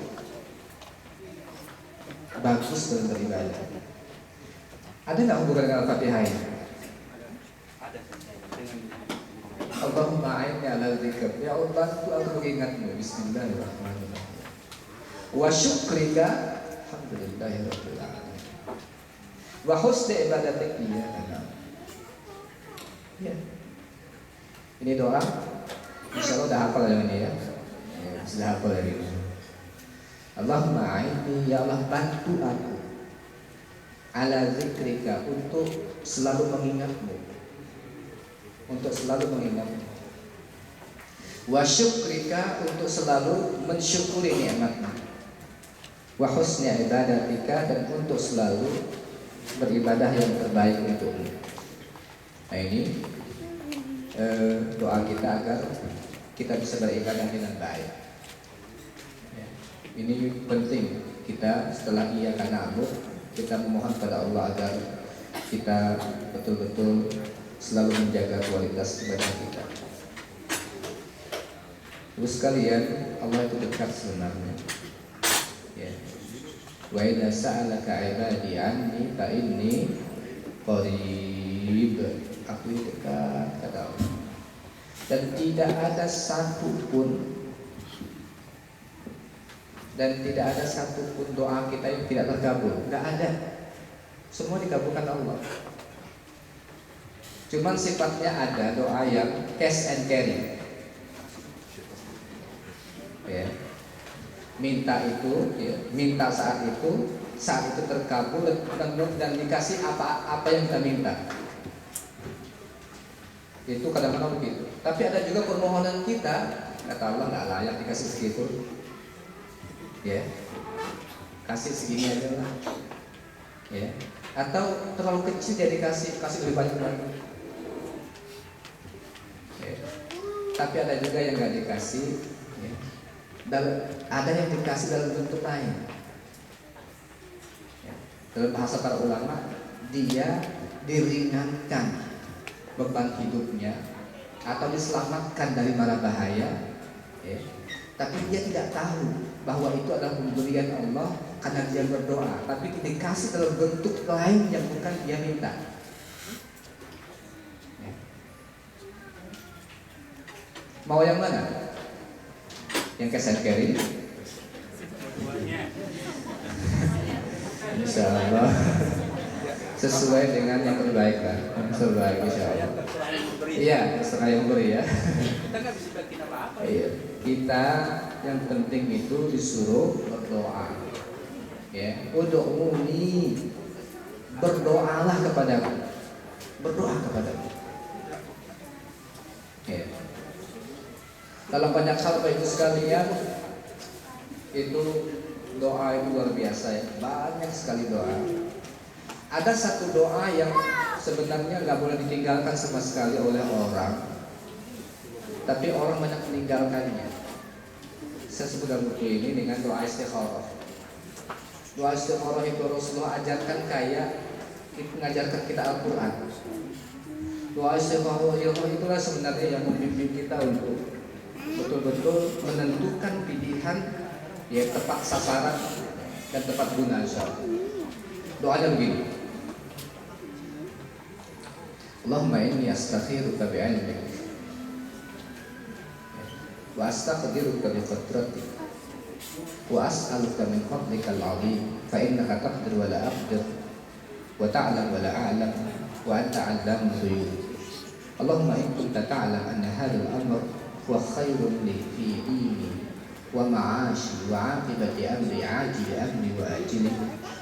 Speaker 1: bagus dalam beribadah. Ada nggak hubungan dengan Al-Fatihah ini?
Speaker 4: Ada.
Speaker 1: Allahumma a'inni 'ala dzikrika. Ya Allah, bantu aku mengingat-Mu. Bismillahirrahmanirrahim. Wa syukrika, alhamdulillahirabbil alamin. Wa husni ibadatika, ya. Ini doa. Insya Allah udah hafal yang ini ya. Sudah hafal yang ini. Allahumma a'inni, ya Allah bantu aku, ala zikrika, untuk selalu mengingatmu, untuk selalu mengingatmu. Wa syukrika, untuk selalu mensyukuri nikmatmu. Wa husni ibadatika, dan untuk selalu beribadah yang terbaik untukmu. Nah, ini doa kita agar kita bisa beribadah dengan baik. Ya. Ini penting, kita setelah Iyyaka na'budu, kita memohon pada Allah agar kita betul-betul selalu menjaga kualitas ibadah kita. Terus sekalian, Allah itu dekat sebenarnya. Ya. Wa idza sa'alaka 'ibadi 'anni fa inni qarib. Aku dekat, kata Allah. Dan tidak ada satupun doa kita yang tidak terkabul. Nggak ada. Semua dikabulkan Allah. Cuman sifatnya ada doa yang cash and carry. Ya. Minta itu, ya, minta saat itu terkabul dan dikasih apa yang kita minta. Itu kadang-kadang begitu. Tapi ada juga permohonan kita, kata Allah, nggak layak dikasih segitu. Ya, kasih segini aja lah. Ya, atau terlalu kecil dia kasih lebih banyak lagi. Ya. Tapi ada juga yang nggak dikasih. Ya. Dan ada yang dikasih dalam bentuk lain. Ya. Dalam bahasa para ulama, dia diringankan beban hidupnya atau diselamatkan dari mara bahaya, ya. Tapi dia tidak tahu bahwa itu adalah pemberian Allah karena dia berdoa, tapi dikasih dalam bentuk lain yang bukan dia minta. Ya. Mau yang mana? Yang cash carry? Insya Allah sesuai dengan yang terbaik lah, terbaik insya Allah. Iya, terserah yang beri ya.
Speaker 4: Kita nggak bisa bikin apa-apa.
Speaker 1: Iya, kita yang penting itu disuruh berdoa. Ya, ud'uni, berdoalah kepadaku, berdoa kepadaku. Ya. Dalam banyak hal Bapak Ibu sekalian, itu doa itu luar biasa ya, banyak sekali doa. Ada satu doa yang sebenarnya nggak boleh ditinggalkan sama sekali oleh orang, tapi orang banyak meninggalkannya. Saya sebut dalam buku ini dengan doa istikharah. Doa istikharah itu Rasulullah ajarkan kayak mengajarkan kita Al-Quran. Doa istikharah itulah sebenarnya yang membimbing kita untuk betul-betul menentukan pilihan ya tepat sasaran dan tepat guna insyaallah. Doanya begini. Allahumma inni astakhiruka bi'ilmik wa astaqdiruka biqudratik wa as'aluka min fadlikal 'azim fa innaka taqdir wa la aqdir wa ta'lam wa la a'lam wa anta 'allamul ghuyub. Allahumma in kunta ta'lam anna hadzal amr huwa khairun li fi dini wa ma'ashi wa 'aqibati amri 'ajili amri wa ajili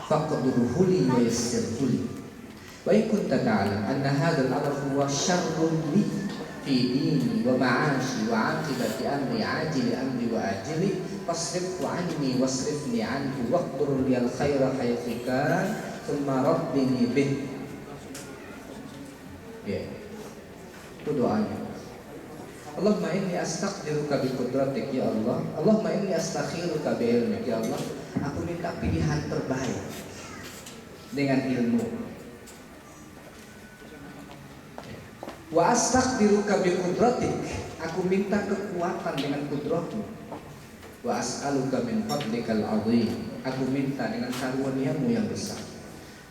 Speaker 1: faqdirhu li wa yassirhu li. Wa in kunta ta'lam anna hadzal amr huwa syarrun li fi dini wa ma'ashi wa 'aqibati amri 'ajili amri wa ajili fasrifhu 'anni wasrifni 'anhu waqdir liyal khaira haythu kan thumma rabbini bih. Ya. Itu doanya. Allahumma inni astaqdiruka bi qudratik ya Allah. Allahumma inni astakhiruka bi ilmik ya Allah. Aku minta pilihan terbaik dengan ilmu. Wa astaqdiruka bi qudratik. Aku minta kekuatan dengan kudrahmu. Wa as'aluka min fadlikal 'azim. Aku minta dengan karunia-Mu yang besar.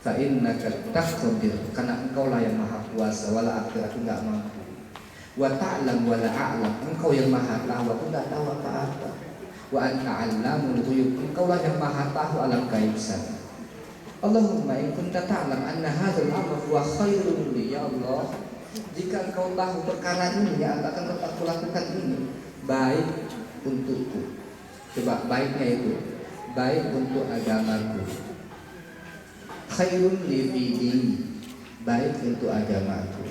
Speaker 1: Fa innaka taqdir, karena Engkaulah yang maha kuasa, wala aqdir, aku enggak mampu. Wa ta'lam wa la a'lam, Engkau yang maha tahu, aku enggak tahu apa-apa. Wa anta 'allamul ghuyub, Engkaulah yang maha tahu alam gaib sana. Allahumma in kunta ta'lam anna hadzal amr huwa khairun li ya Allah. Jika Engkau tahu perkara ini yang akan aku lakukan ini baik untukku. Coba baiknya itu baik untuk agamaku. Khairun li dini, baik untuk agamaku.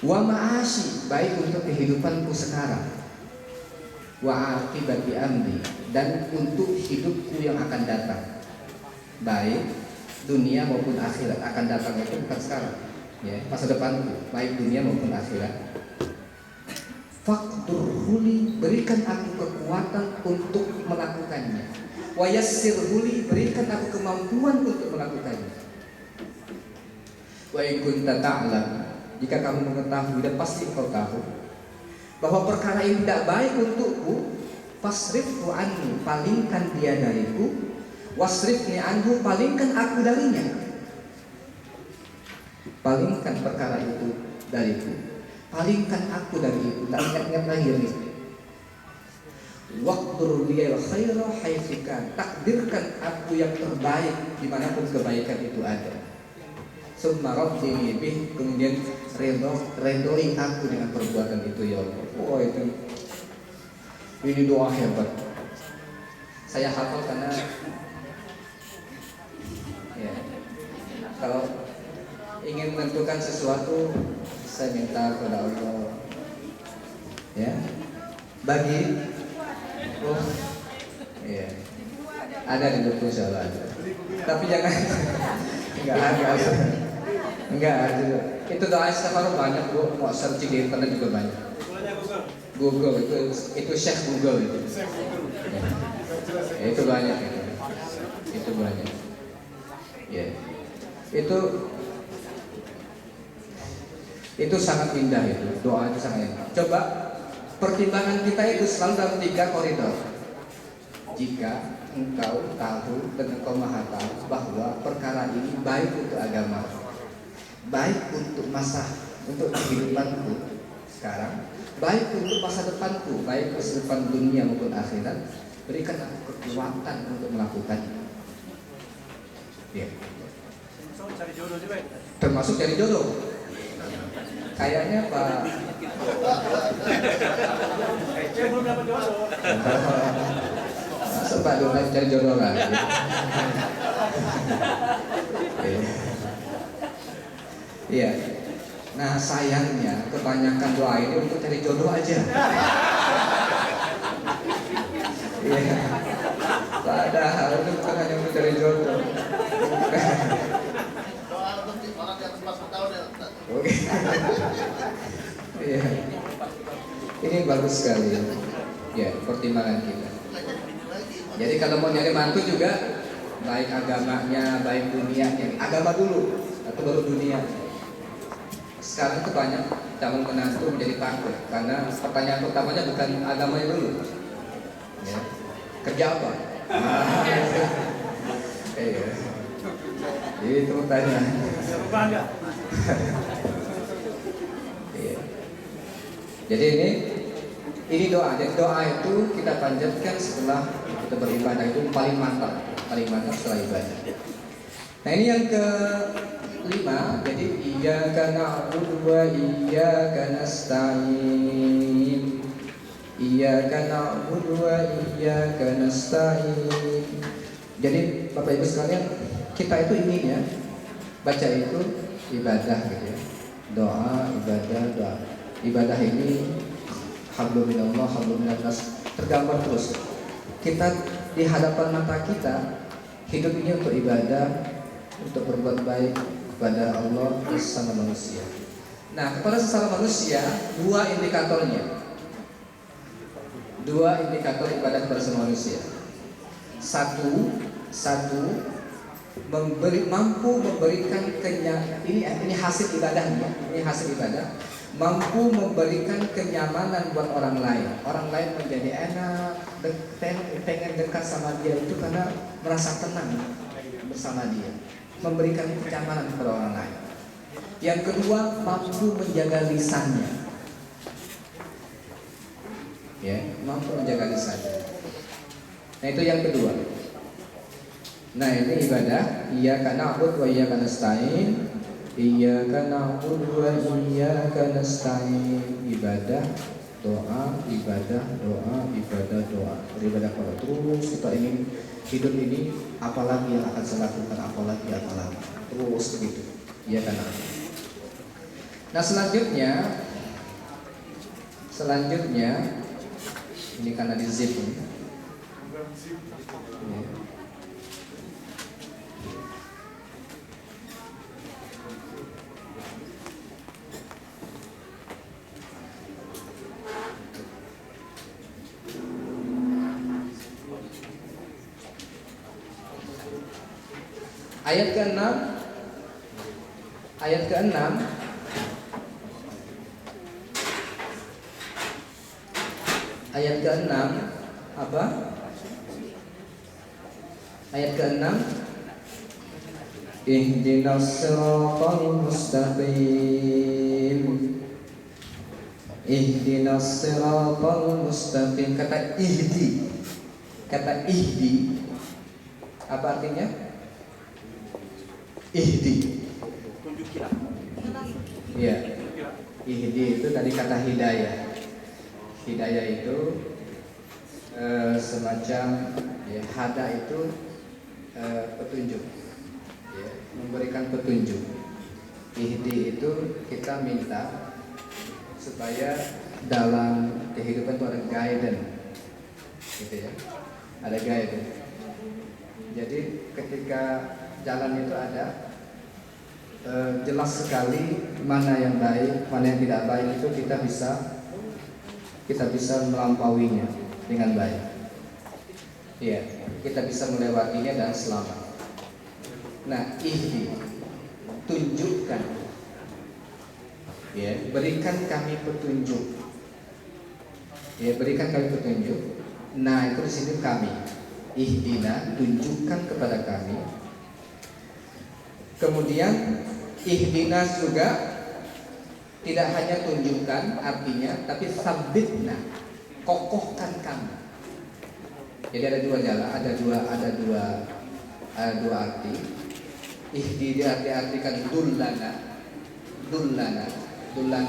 Speaker 1: Wa ma'ashi, baik untuk kehidupanku sekarang. Wa aqibati amri, dan untuk hidupku yang akan datang. Baik dunia maupun akhirat akan datang itu bukan sekarang, ya, masa depanku, baik dunia maupun akhirat. Faqdurhuli, berikan aku kekuatan untuk melakukannya. Wa yassirhuli, berikan aku kemampuan untuk melakukannya. Wa in kunta ta'lam, jika kamu mengetahui dan pasti engkau tahu bahwa perkara ini tidak baik untukku, fasrifhu anni, palingkan dia dariku, wasrifni anhu, palingkan aku darinya. Palingkan perkara itu dariku, palingkan aku dari itu. Tak ingat-ingat lagi ini. Waqdur liyal khaira haitsu kan, takdirkan aku yang terbaik dimanapun kebaikan itu ada. Summa rabbini bih, kemudian redoi aku dengan perbuatan itu ya Allah. Oh itu, ini doa hebat. Saya hafal karena ya, kalau ingin menentukan sesuatu saya minta kepada Allah. Ya, bagi oh, iya, ada di buku insyaallah ada. Tapi jangan enggak ada. Itu doa istighfar banyak Bu, mau searching di internet juga banyak. Google itu Syekh Google itu. Ya, itu banyak itu. Itu banyak. Ya. Itu sangat indah itu. Doa itu sangat indah. Coba pertimbangan kita itu selalu dalam 3 koridor. Jika engkau tahu dan engkau maha tahu bahwa perkara ini baik untuk agama, baik untuk untuk kehidupanku sekarang, baik untuk masa depanku, baik masa depan dunia maupun akhirat, berikan aku kekuatan untuk melakukannya. Ya.
Speaker 4: Cari jodoh juga.
Speaker 1: Termasuk dari jodoh. Kayaknya Pak
Speaker 4: Saya belum dapat jodoh.
Speaker 1: masa Pak Donald cari jodoh lagi. Iya. Nah sayangnya kebanyakan doa ini untuk cari jodoh aja. Iya. Padahal itu bukan hanya untuk cari jodoh.
Speaker 6: Doa untuk orang di atas 40 tahun ya.
Speaker 1: Oke. Iya. Ini bagus sekali. Ya, pertimbangan kita. Jadi kalau mau nyari mantu juga baik agamanya, baik dunianya. Agama dulu atau baru dunia. Sekarang itu banyak calon menantu menjadi takut karena pertanyaan pertamanya bukan agamanya dulu. Ya. Kerja apa? Iya. Itu pertanyaan.
Speaker 4: Bangga.
Speaker 1: Iya. Jadi ini doa. Jadi doa itu kita panjatkan setelah kita beribadah, itu paling mantap setelah ibadah. Nah ini yang kelima. Jadi iyyaka na'budu wa iyyaka nasta'in. Iyyaka na'budu wa iyyaka nasta'in. Jadi Bapak Ibu sekalian, kita itu ingin ya baca itu ibadah gitu ya. Doa, ibadah, doa. Ibadah ini hablum minallah, hablum minannas, tergambar terus. Kita di hadapan mata kita hidup ini untuk ibadah, untuk berbuat baik kepada Allah bersama manusia. Nah, kepada sesama manusia 2 indikatornya. 2 indikator ibadah kepada sesama manusia. Satu mampu memberikan ini hasil ibadahnya. Ini hasil ibadah. Mampu memberikan kenyamanan buat orang lain. Orang lain menjadi enak, pengen dekat sama dia itu karena merasa tenang bersama dia. Memberikan kenyamanan kepada orang lain. Yang kedua, mampu menjaga lisannya. Ya, mampu menjaga lisannya. Nah, itu yang kedua. Nah, ini ibadah. Iyyaka na'budu wa iyyaka nasta'in. Iyyaka na'budu wa iyyaka nasta'in. Ibadah, doa, ibadah, doa, ibadah, doa. Beribadah kepada terus kita ingin hidup ini, apalagi yang akan saya lakukan, apalagi terus begitu. Iyyaka na'budu. Nah, selanjutnya ini karena di zip ini. Ya. Ayat ke-6 apa? Ayat ke-6 Ihdinas siratal mustaqim. Ihdinas siratal mustaqim. Kata ihdi apa artinya? Ihdi.
Speaker 4: Tunjukilah.
Speaker 1: Iya. Ihdi itu tadi kata hidayah. Hidayah itu semacam ya, hada itu petunjuk, ya, memberikan petunjuk. Ihdi itu kita minta supaya dalam kehidupan itu ada guidance, gitu ya, ada guidance. Jadi ketika jalan itu ada jelas sekali mana yang baik, mana yang tidak baik, itu kita bisa melampauinya dengan baik. Ya, kita bisa melewatinya dan selamat. Nah, ihdi, tunjukkan, ya, berikan kami petunjuk. Ya, berikan kami petunjuk. Nah, itu di sini kami. Ihdina, tunjukkan kepada kami. Kemudian ihdina juga tidak hanya tunjukkan artinya, tapi sabitna, kokohkan kami. Jadi ada dua jalan, ada dua arti. Ihdi diartikan dullana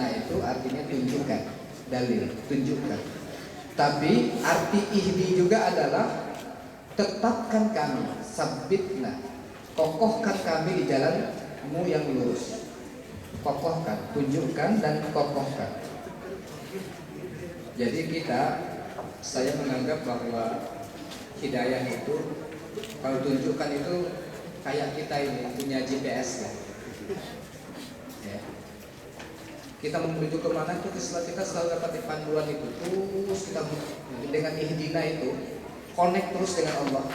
Speaker 1: itu artinya tunjukkan, dalil, tunjukkan. Tapi arti ihdi juga adalah tetapkan kami, sabitna, kokohkan kami di jalanmu yang lurus. Kokohkan, tunjukkan dan kokohkan. Jadi saya menganggap bahwa hidayah itu, kalau tunjukkan itu kayak kita ini punya GPS ya. Kita menuju kemana itu kita selalu dapat panduan itu. Terus kita dengan ihdina itu connect terus dengan Allah.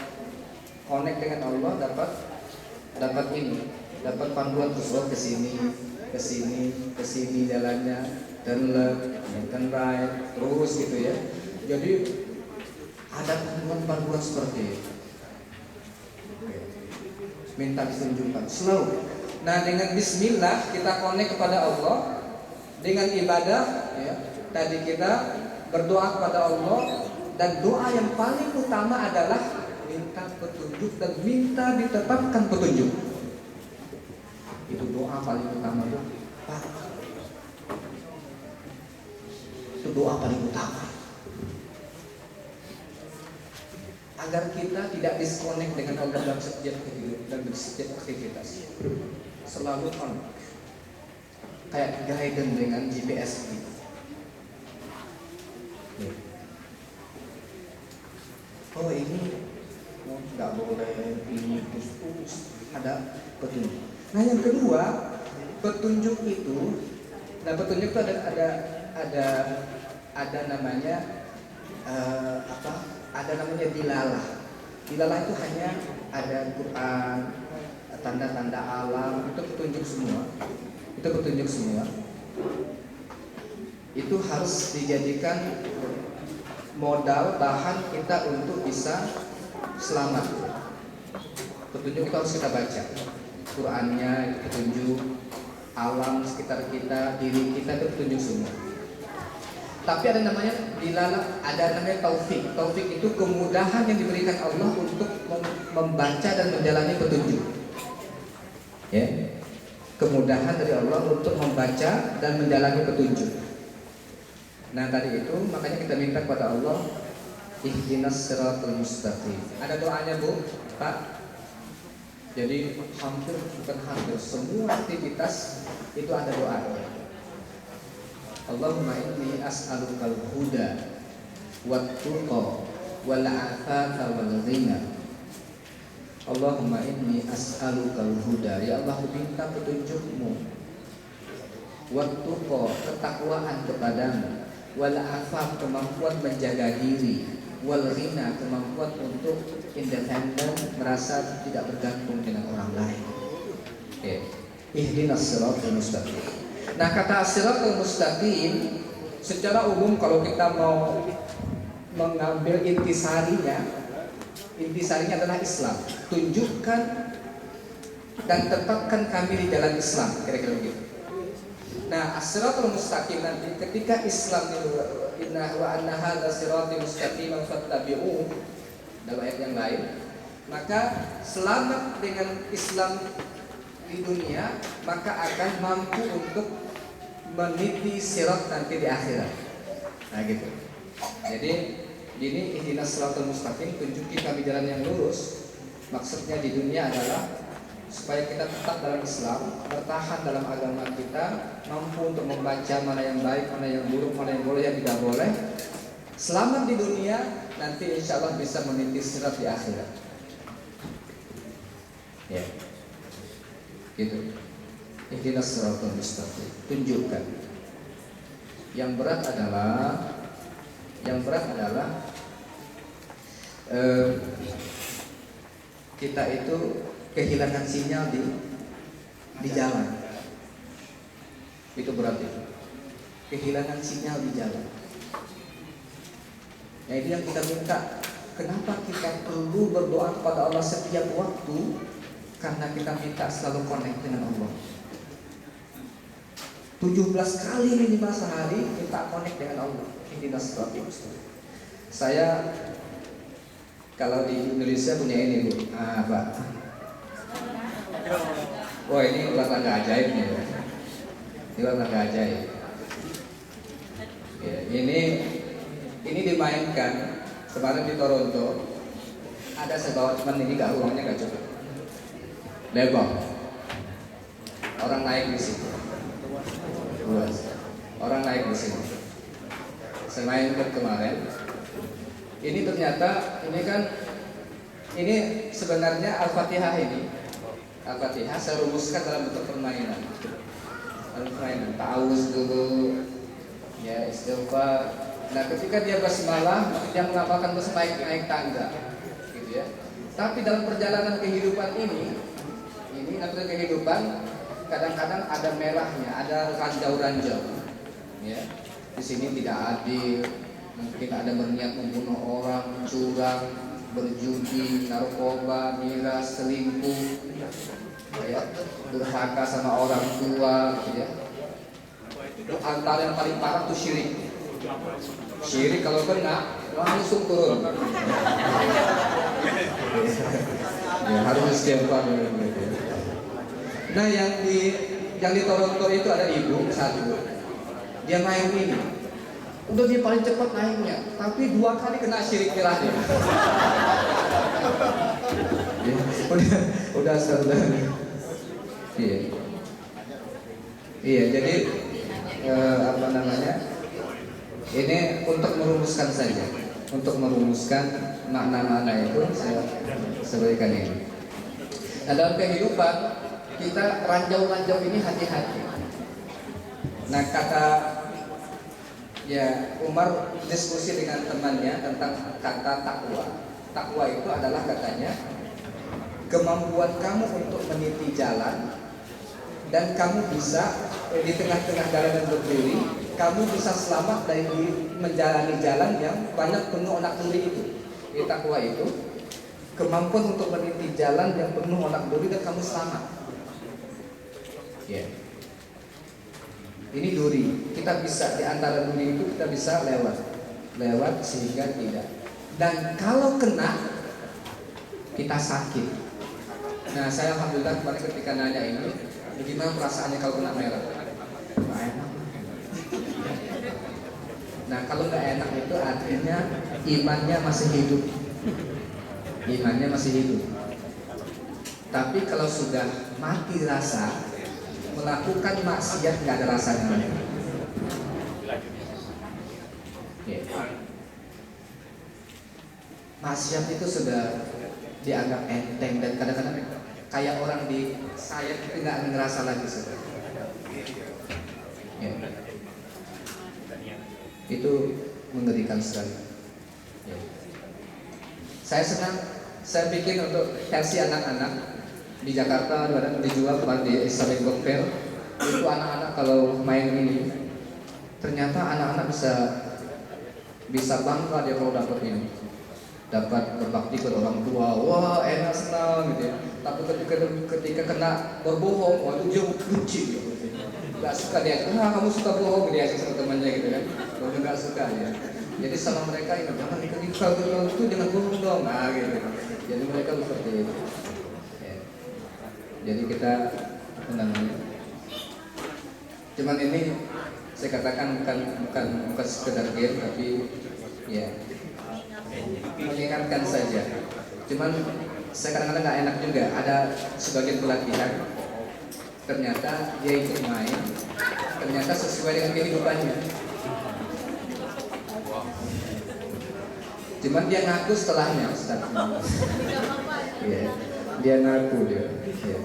Speaker 1: Connect dengan Allah dapat panduan terus, oh ke sini jalannya, turn left, turn right, terus gitu ya. Jadi ada panduan seperti itu. Minta ditunjukkan selalu. Nah, dengan bismillah kita connect kepada Allah. Dengan ibadah ya, tadi kita berdoa kepada Allah, dan doa yang paling utama adalah minta petunjuk dan minta ditetapkan petunjuk. Itu doa paling utama tuh, Pak. Itu doa paling utama. Agar kita tidak disconnect dengan Allah dalam setiap kehidupan dan setiap aktivitas. Selalu on. Kayak guidance dengan GPS kita. Oh ini nggak boleh ini terus ada petunjuk. Nah yang kedua, petunjuk itu, petunjuk itu ada namanya ada namanya dilalah. Dilalah itu hanya ada Quran, tanda-tanda alam, itu petunjuk semua. Itu harus dijadikan modal bahan kita untuk bisa selamat. Petunjuk itu harus kita baca. Qurannya itu petunjuk, alam sekitar kita, diri kita itu petunjuk semua. Tapi ada namanya dilalah, ada namanya taufik. Taufik itu kemudahan yang diberikan Allah untuk membaca dan menjalani petunjuk. Ya. Kemudahan dari Allah untuk membaca dan menjalani petunjuk. Nah tadi itu makanya kita minta kepada Allah, ihdinas siratal mustaqim. Ada doanya Bu, Pak. Jadi bukan hampir semua aktivitas itu ada doanya. Allahumma inni as'alukal huda wat tuqa wal afafa wal ghina. Allahumma inni as'alukal huda, ya Allah aku minta petunjukmu, wattuqa ketakwaan kepadamu, wal afaf kemampuan menjaga diri, wal ghina kemampuan untuk independen, merasa tidak bergantung dengan orang lain. Ihdinas siratal mustaqim. Nah kata siratal mustaqim secara umum kalau kita mau mengambil intisarinya adalah Islam. Tunjukkan dan tetapkan kami di jalan Islam, kira-kira begitu. Nah, as-siratal mustaqim nanti ketika Islam itu inna wa anna hadza siratal mustaqim fattabi'u dalam ayat yang lain, maka selamat dengan Islam di dunia, maka akan mampu untuk meniti sirat nanti di akhirat. Nah, gitu. Jadi ini ihdinas siratal mustaqim, tunjuki kami jalan yang lurus. Maksudnya di dunia adalah supaya kita tetap dalam Islam, bertahan dalam agama kita, mampu untuk membaca mana yang baik, mana yang buruk, mana yang boleh, yang tidak boleh. Selamat di dunia, nanti insya Allah bisa meniti sirat di akhirat. Ya, gitu. Ihdinas siratal mustaqim, tunjukkan. Yang berat adalah kita itu kehilangan sinyal di jalan. Itu berat itu. Kehilangan sinyal di jalan. Ya itu yang kita minta. Kenapa kita perlu berdoa kepada Allah setiap waktu? Karena kita minta selalu connect dengan Allah. 17 kali minimal sehari kita connect dengan Allah. Ihdinas siratal mustaqim. Saya kalau di Indonesia punya ini Bu. Pak. Wah, ini olahraga ajaib nih ya. Ini olahraga ajaib. Ya, ini dimainkan kemarin di Toronto. Ada saya bawa teman ini uangnya nggak cukup. Lebong. Orang naik di situ. Luas. Orang naik di sini. Saya main kemarin. Ini ternyata ini sebenarnya Al-Fatihah ini. Al-Fatihah saya rumuskan dalam bentuk permainan. Ta'awuz dulu, ya istighfar. Nah, ketika dia basmalah, dia mengamalkan terus naik tangga, gitu ya. Tapi dalam perjalanan kehidupan ini kehidupan kadang-kadang ada merahnya, ada ranjau-ranjau. Ya, di sini tidak adil, mungkin ada berniat membunuh orang, curang, berjudi, narkoba, miras, selingkuh, ya, durhaka sama orang tua, ya. Itu antara yang paling parah tuh syirik. Syirik kalau kena langsung turun. Ya, harus istighfar. Nah, yang di Toronto itu ada ibu satu. Dia main ini. Udah dia paling cepat naiknya, tapi 2 kali kena syirik mirahnya. Ya, udah. Iya. Iya, jadi ini untuk merumuskan saja, untuk merumuskan makna-makna itu saya berikan ini. Nah, dalam kehidupan kita ranjau-ranjau ini hati-hati. Nah, kata ya Umar diskusi dengan temannya tentang kata takwa. Takwa itu adalah katanya kemampuan kamu untuk meniti jalan dan kamu bisa di tengah-tengah jalan yang berduri, kamu bisa selamat dari menjalani jalan yang banyak penuh onak duri itu. Jadi takwa itu kemampuan untuk meniti jalan yang penuh onak duri dan kamu selamat. Ya. Ini duri. Kita bisa di antara duri itu kita bisa lewat sehingga tidak. Dan kalau kena kita sakit. Nah, saya alhamdulillah kemarin ketika nanya ini, bagaimana perasaannya kalau kena merah? Nggak enak. Nah, kalau nggak enak itu artinya imannya masih hidup. Imannya masih hidup. Tapi kalau sudah mati rasa, melakukan maksiat nggak ada rasanya lagi. Maksiat itu sudah dianggap enteng dan kadang-kadang kayak orang di sayap itu nggak ngerasa lagi sudah. Ya. Itu mengerikan sekali. Ya. Saya senang, saya bikin untuk versi anak-anak. Di Jakarta ada dijual kemarin di Islamic Book Fair. Itu anak-anak kalau main ini ternyata anak-anak bisa bangga dia kalau dapat ini, dapat berbakti kepada orang tua. Wah, enak, senang gitu ya. Tapi ketika kena berbohong, wah itu dia benci gitu. Gak suka dia. Kamu suka bohong dia sama temannya gitu kan. Kalau nggak suka ya. Jadi sama mereka ini jangan ketika itu jangan bohong dong. Nah gitu. Jadi mereka seperti itu. Jadi kita cuman ini saya katakan bukan sekedar game, tapi ya mengingatkan saja. Cuman saya kadang-kadang nggak enak juga. Ada sebagian pelatihan ternyata dia ikut main, ternyata sesuai dengan kehidupannya. Cuman dia ngaku setelahnya, Ustaz. Ya, dia ngaku dia. Ya.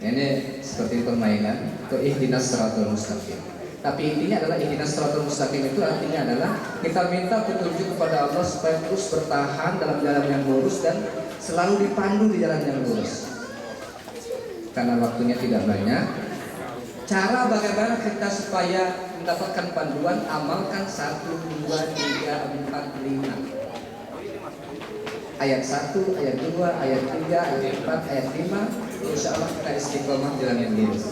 Speaker 1: Ini seperti permainan itu ihdinas siratal mustaqim. Tapi intinya adalah ihdinas siratal mustaqim itu artinya adalah kita minta petunjuk kepada Allah supaya terus bertahan dalam jalan yang lurus dan selalu dipandu di jalan yang lurus. Karena waktunya tidak banyak. Cara bagaimana kita supaya mendapatkan panduan, amalkan 1, 2, 3, 4, 5. ayat 1, ayat 2, ayat 3, ayat 4, ayat 5, insya Allah kita istiqomah jalan yang lurus.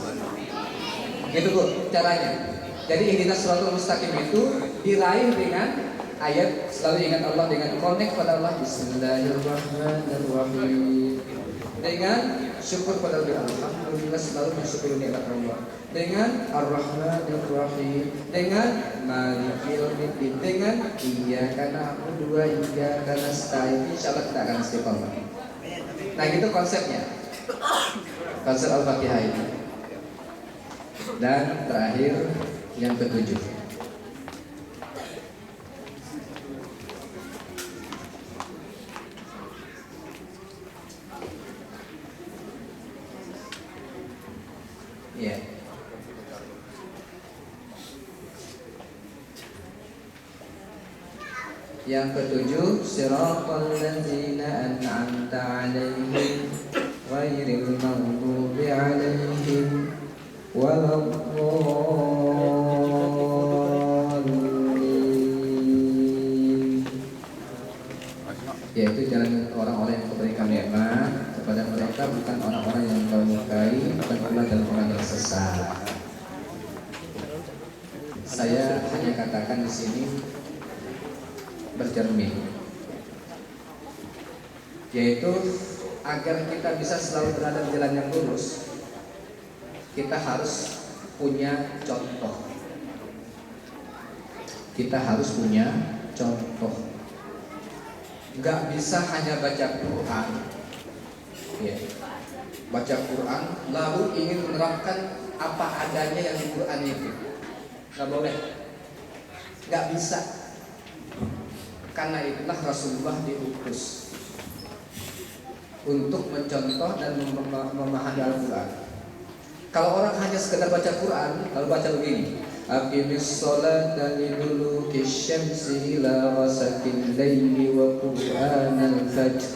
Speaker 1: Gitu Bu caranya. Jadi ihdinas shiratal mustaqim itu diraih dengan ayat, selalu ingat Allah, dengan connect pada Allah, Bismillahirrahmanirrahim, dengan syukur pada Allah, alhamdulillah, selalu bersyukur nikmat Allah, dengan Ar-Rahmanir-Rahim, dengan Maliki Yaumiddin, dengan Iyyaka na'budu wa iyyaka nasta'in. Insyaallah kita akan istiqomah. Nah, gitu konsepnya. Konsep Al-Fatihah ini. Dan terakhir yang ketujuh. Ya. Yang ketujuh, siratal ladzina an'amta 'alaihim ghairil maghdubi 'alaihim waladdallin. Yaitu jalan orang-orang yang memberikan nikmat kepada mereka, bukan orang-orang yang kau mukai, bukan pula jalan orang yang sesat. Saya hanya katakan di sini bercermin, yaitu agar kita bisa selalu berada di jalan yang lurus, kita harus punya contoh. Kita harus punya contoh. Gak bisa hanya baca Quran, ya. Baca Quran lalu ingin menerapkan apa adanya yang di Quran itu. Gak boleh. Gak bisa. Karena itulah Rasulullah diutus untuk mencontoh dan memahami Al-Quran. Kalau orang hanya sekedar baca Quran, lalu baca begini, aqimis sholata liduluki syamsi ila ghasaqil laili wa qur'anal fajr,